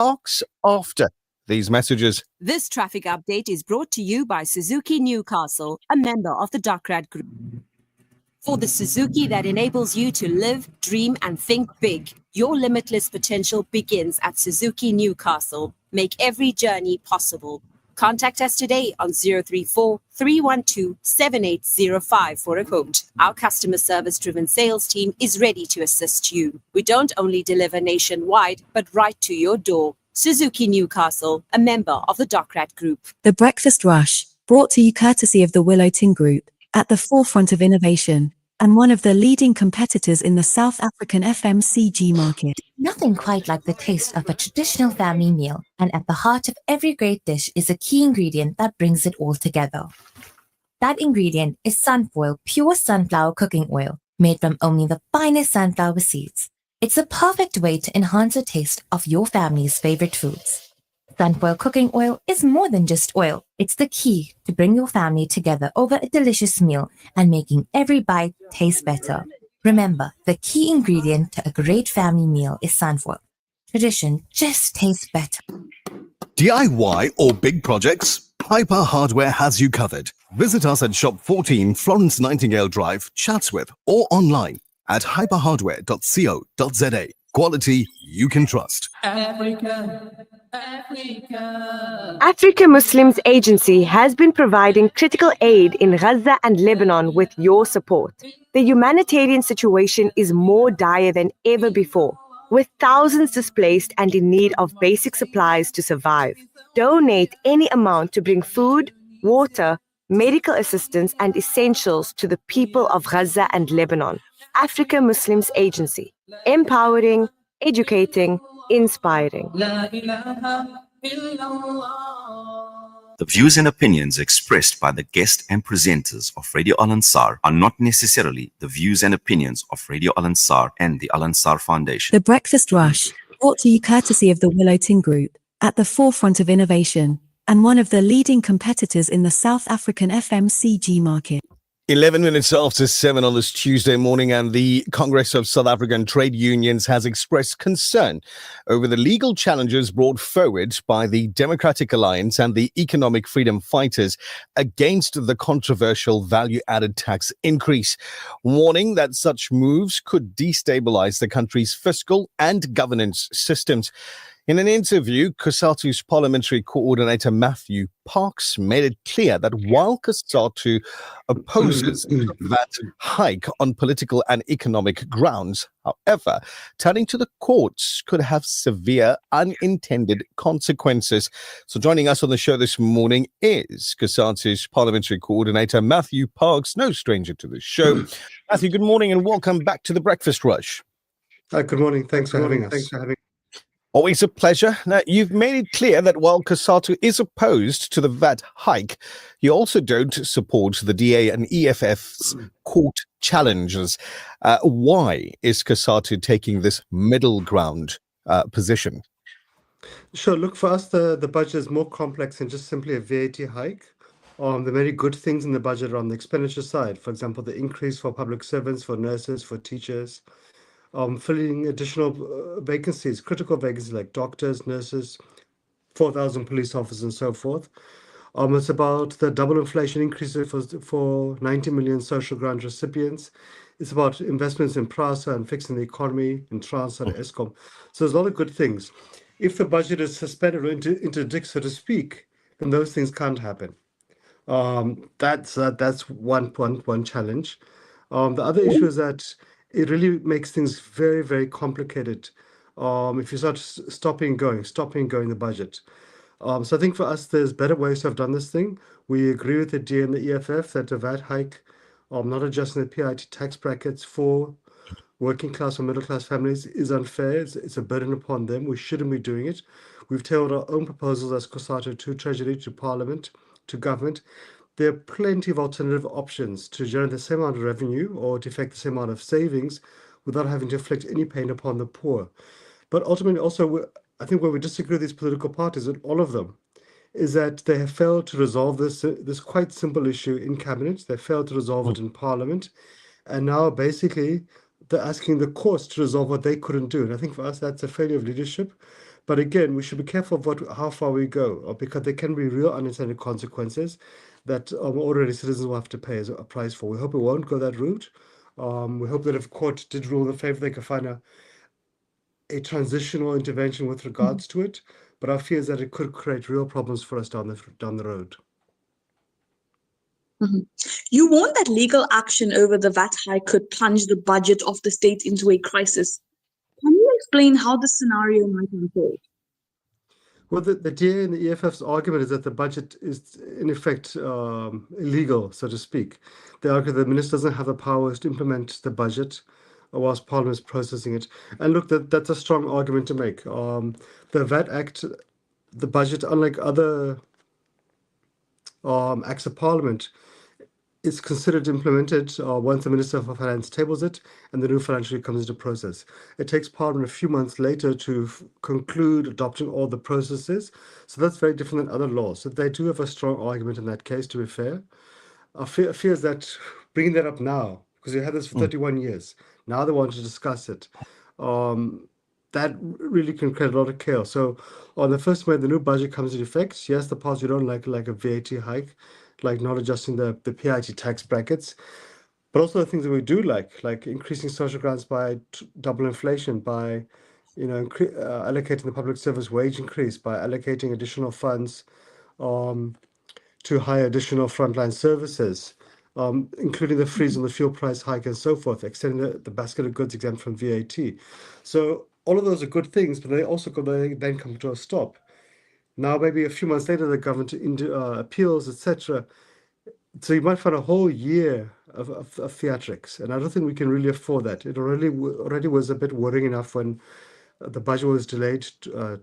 parks after these messages. This traffic update is brought to you by Suzuki Newcastle, a member of the Duckrad Group. For the Suzuki that enables you to live, dream and think big, your limitless potential begins at Suzuki Newcastle. Make every journey possible. Contact us today on 034 312 7805 for a quote. Our customer service-driven sales team is ready to assist you. We don't only deliver nationwide, but right to your door. Suzuki Newcastle, a member of the Duckrad Group. The Breakfast Rush, brought to you courtesy of the Willowton Group, at the forefront of innovation, and one of the leading competitors in the South African FMCG market. Nothing quite like the taste of a traditional family meal, and at the heart of every great dish is a key ingredient that brings it all together. That ingredient is Sunfoil pure sunflower cooking oil, made from only the finest sunflower seeds. It's a perfect way to enhance the taste of your family's favorite foods. Sunfoil cooking oil is more than just oil. It's the key to bring your family together over a delicious meal and making every bite taste better. Remember, the key ingredient to a great family meal is Sunfoil. Tradition just tastes better. DIY or big projects? Hyper Hardware has you covered. Visit us at Shop 14 Florence Nightingale Drive, Chatsworth, or online at hyperhardware.co.za. Quality you can trust. Africa Muslims Agency has been providing critical aid in Gaza and Lebanon with your support. The humanitarian situation is more dire than ever before, with thousands displaced and in need of basic supplies to survive. Donate any amount to bring food, water, medical assistance and essentials to the people of Gaza and Lebanon. Africa Muslims Agency. Empowering, educating, inspiring. The views and opinions expressed by the guest and presenters of Radio Al Ansar are not necessarily the views and opinions of Radio Al Ansar and the Al Ansar Foundation. The Breakfast Rush, brought to you courtesy of the Willowton Group, at the forefront of innovation, and one of the leading competitors in the South African FMCG market. 11 minutes after 7 on this Tuesday morning, and the Congress of South African Trade Unions has expressed concern over the legal challenges brought forward by the Democratic Alliance and the Economic Freedom Fighters against the controversial value-added tax increase, warning that such moves could destabilize the country's fiscal and governance systems. In an interview, COSATU's parliamentary coordinator Matthew Parks made it clear that while COSATU opposes that hike on political and economic grounds, however, turning to the courts could have severe unintended consequences. So joining us on the show this morning is COSATU's parliamentary coordinator Matthew Parks, no stranger to the show. Matthew, good morning and welcome back to the Breakfast Rush. Good morning. Thanks for having us. Always a pleasure. Now, you've made it clear that while COSATU is opposed to the VAT hike, you also don't support the DA and EFF's court challenges. Why is COSATU taking this middle ground position? Sure. Look, for us, the budget is more complex than just simply a VAT hike. There are many good things in the budget on the expenditure side. For example, the increase for public servants, for nurses, for teachers. Filling additional vacancies, critical vacancies like doctors, nurses, 4,000 police officers and so forth. It's about the double inflation increases for 90 million social grant recipients. It's about investments in PRASA and fixing the economy in Transnet and Eskom. So there's a lot of good things. If the budget is suspended or interdict, so to speak, then those things can't happen. That's one challenge. The other issue is that it really makes things very, very complicated if you start stopping and going the budget. So I think for us, there's better ways to have done this thing. We agree with the DA and the EFF that a VAT hike, not adjusting the PIT tax brackets for working class or middle class families is unfair. It's a burden upon them. We shouldn't be doing it. We've tabled our own proposals as COSATU to Treasury, to Parliament, to government. There are plenty of alternative options to generate the same amount of revenue or to effect the same amount of savings without having to inflict any pain upon the poor. But ultimately, also, I think where we disagree with these political parties, and all of them, is that they have failed to resolve this quite simple issue in cabinet. They failed to resolve it in Parliament. And now, basically, they're asking the courts to resolve what they couldn't do. And I think for us, that's a failure of leadership. But again, we should be careful of how far we go, because there can be real unintended consequences that ordinary citizens will have to pay as a price for. We hope it won't go that route. We hope that if court did rule in favor, they can find a transitional intervention with regards to it. But our fear is that it could create real problems for us down the road. You warned that legal action over the VAT hike could plunge the budget of the state into a crisis. Can you explain how this scenario might unfold? Well, the DA and the EFF's argument is that the budget is, in effect, illegal, so to speak. They argue the minister doesn't have the powers to implement the budget whilst Parliament is processing it. And look, that's a strong argument to make. The VAT Act, the budget, unlike other acts of Parliament, is considered implemented once the Minister for Finance tables it and the new financial year comes into process. It takes Parliament a few months later to conclude adopting all the processes. So that's very different than other laws. So they do have a strong argument in that case, to be fair. Our fear is that bringing that up now, because we had this for 31 years, now they want to discuss it. That really can create a lot of chaos. So on the 1st of May, the new budget comes into effect. Yes, the parts we don't like a VAT hike, like not adjusting the PIT tax brackets, but also the things that we do like increasing social grants by double inflation, by allocating the public service wage increase, by allocating additional funds to hire additional frontline services, including the freeze on the fuel price hike and so forth, extending the basket of goods exempt from VAT. So all of those are good things, but they then come to a stop. Now, maybe a few months later, the government appeals, etc. So you might find a whole year of theatrics, and I don't think we can really afford that. It already was a bit worrying enough when the budget was delayed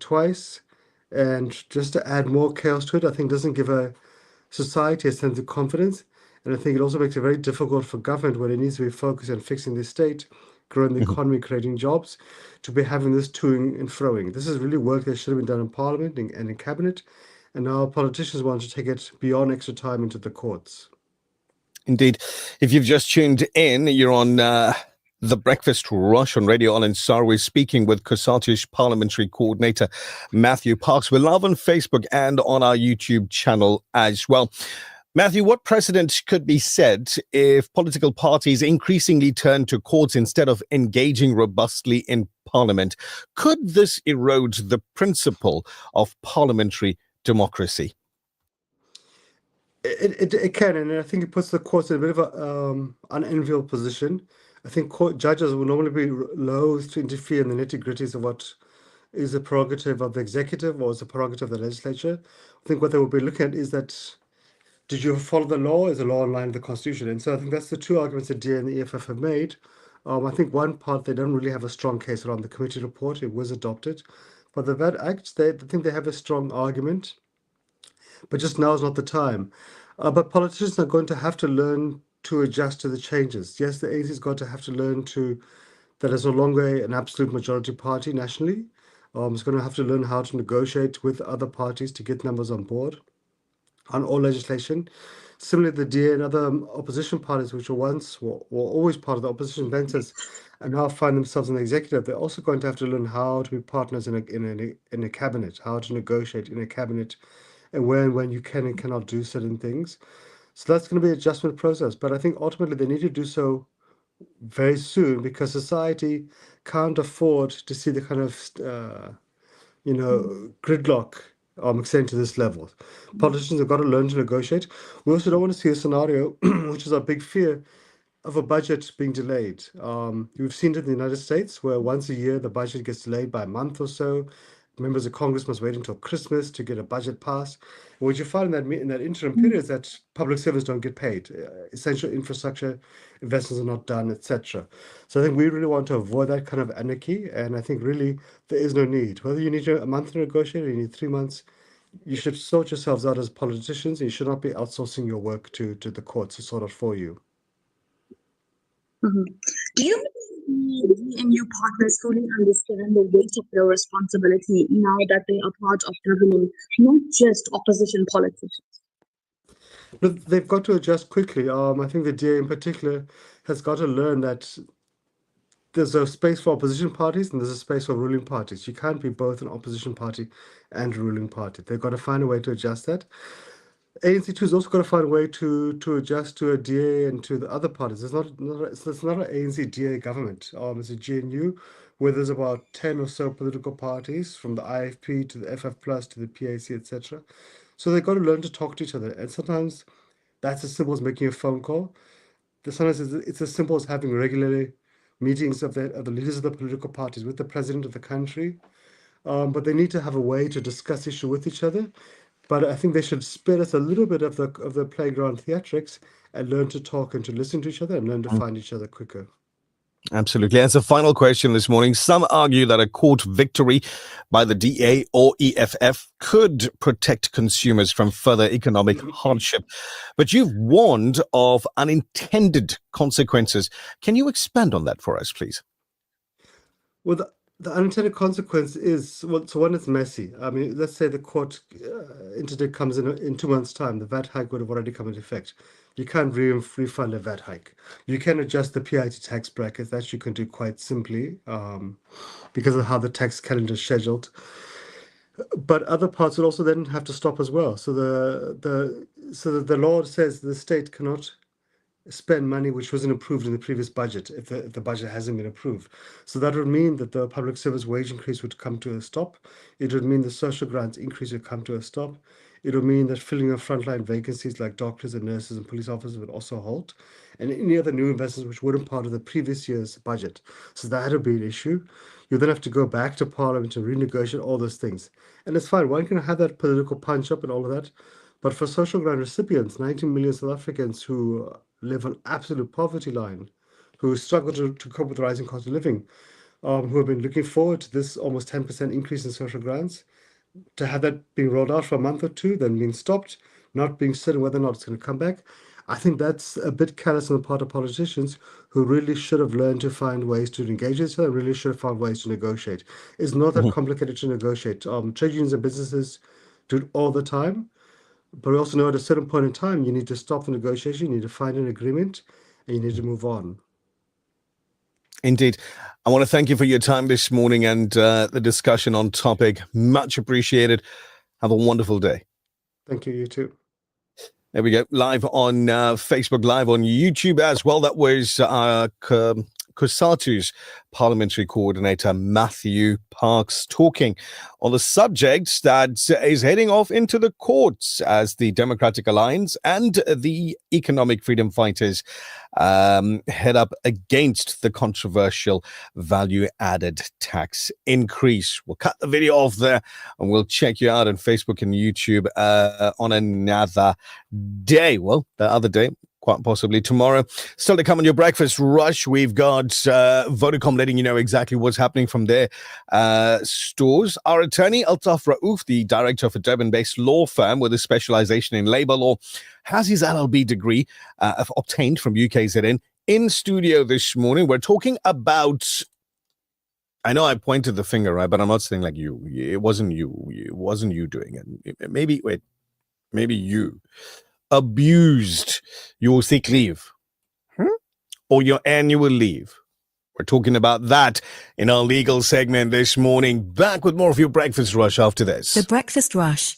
twice, and just to add more chaos to it, I think doesn't give a society a sense of confidence, and I think it also makes it very difficult for government, when it needs to be focused on fixing the state, growing the economy, creating jobs, to be having this toing and froing. This is really work that should have been done in Parliament and in Cabinet, and now politicians want to take it beyond extra time into the courts. Indeed. If you've just tuned in, you're on The Breakfast Rush on Radio Al Ansar. We're speaking with COSATU's Parliamentary Coordinator, Matthew Parks. We're live on Facebook and on our YouTube channel as well. Matthew, what precedent could be set if political parties increasingly turn to courts instead of engaging robustly in Parliament? Could this erode the principle of parliamentary democracy? It can, and I think it puts the courts in a bit of an unenviable position. I think court judges will normally be loath to interfere in the nitty-gritties of what is a prerogative of the executive or is a prerogative of the legislature. I think what they will be looking at is that, did you follow the law? Is the law in line with the Constitution? And so I think that's the two arguments that DA and the EFF have made. I think one part, they don't really have a strong case around the committee report. It was adopted. But the VAT Act, I think they have a strong argument. But just now is not the time. But politicians are going to have to learn to adjust to the changes. Yes, the ANC is going to have to learn that it's no longer an absolute majority party nationally. It's going to have to learn how to negotiate with other parties to get numbers on board on all legislation. Similarly, the DA and other opposition parties, which were always part of the opposition benches, and now find themselves in the executive, they're also going to have to learn how to be partners in a cabinet, how to negotiate in a cabinet, and when you can and cannot do certain things. So that's going to be an adjustment process. But I think ultimately they need to do so very soon, because society can't afford to see the kind of gridlock extend to this level. Politicians have got to learn to negotiate. We also don't want to see a scenario, which is our big fear, of a budget being delayed. We've seen it in the United States, where once a year the budget gets delayed by a month or so. Members of Congress must wait until Christmas to get a budget passed. And what you find in that interim period is that public servants don't get paid. Essential infrastructure investments are not done, etc. So I think we really want to avoid that kind of anarchy. And I think really there is no need. Whether you need a month to negotiate or you need 3 months, you should sort yourselves out as politicians. You should not be outsourcing your work to the courts to sort it for you. Do you believe and your partners fully understand the weight of their responsibility now that they are part of government, not just opposition politicians? But they've got to adjust quickly. I think the DA in particular has got to learn that there's a space for opposition parties and there's a space for ruling parties. You can't be both an opposition party and a ruling party. They've got to find a way to adjust that. ANC2 has also got to find a way to adjust to a DA and to the other parties. It's not an ANC DA government. It's a GNU where there's about 10 or so political parties, from the IFP to the FF Plus to the PAC, etc. So they've got to learn to talk to each other. And sometimes that's as simple as making a phone call. Sometimes it's as simple as having regular meetings of the leaders of the political parties with the president of the country. But they need to have a way to discuss issue with each other. But I think they should spare us a little bit of the playground theatrics and learn to talk and to listen to each other and learn to find each other quicker. Absolutely. As a final question this morning, some argue that a court victory by the DA or EFF could protect consumers from further economic hardship. But you've warned of unintended consequences. Can you expand on that for us, please? Well, the unintended consequence is, well, so one, it's messy. I mean, let's say the court interdict comes in 2 months' time, the VAT hike would have already come into effect. You can't refund a VAT hike. You can adjust the PIT tax brackets. That you can do quite simply because of how the tax calendar is scheduled. But other parts would also then have to stop as well. So the law says the state cannot spend money which wasn't approved in the previous budget if the budget hasn't been approved. So that would mean that the public service wage increase would come to a stop. It would mean the social grants increase would come to a stop. It would mean that filling of frontline vacancies like doctors and nurses and police officers would also halt, and any other new investments which weren't part of the previous year's budget. So that would be an issue. You then have to go back to Parliament to renegotiate all those things. And it's fine, one can have that political punch up and all of that. But for social grant recipients, 19 million South Africans who live on absolute poverty line, who struggle to cope with the rising cost of living, who have been looking forward to this almost 10% increase in social grants, to have that being rolled out for a month or two, then being stopped, not being certain whether or not it's going to come back. I think that's a bit callous on the part of politicians who really should have learned to find ways to engage each other, really should have found ways to negotiate. It's not that complicated to negotiate. Trade unions and businesses do it all the time. But we also know at a certain point in time, you need to stop the negotiation, you need to find an agreement, and you need to move on. Indeed. I want to thank you for your time this morning and the discussion on topic. Much appreciated. Have a wonderful day. Thank you, you too. There we go. Live on Facebook, live on YouTube as well. That was COSATU's Parliamentary Coordinator, Matthew Parks, talking on the subject that is heading off into the courts as the Democratic Alliance and the Economic Freedom Fighters head up against the controversial value-added tax increase. We'll cut the video off there and we'll check you out on Facebook and YouTube on another day. Well, the other day, quite possibly tomorrow. Still to come on your breakfast rush, we've got Vodacom letting you know exactly what's happening from their stores. Our attorney, Altaf Raouf, the director of a Durban-based law firm with a specialization in labor law, has his LLB degree obtained from UKZN in studio this morning. We're talking about, I know I pointed the finger, right, but I'm not saying like you. It wasn't you. It wasn't you doing it. Maybe you abused your sick leave or your annual leave. We're talking about that in our legal segment this morning. Back with more of your Breakfast Rush after this. The Breakfast Rush.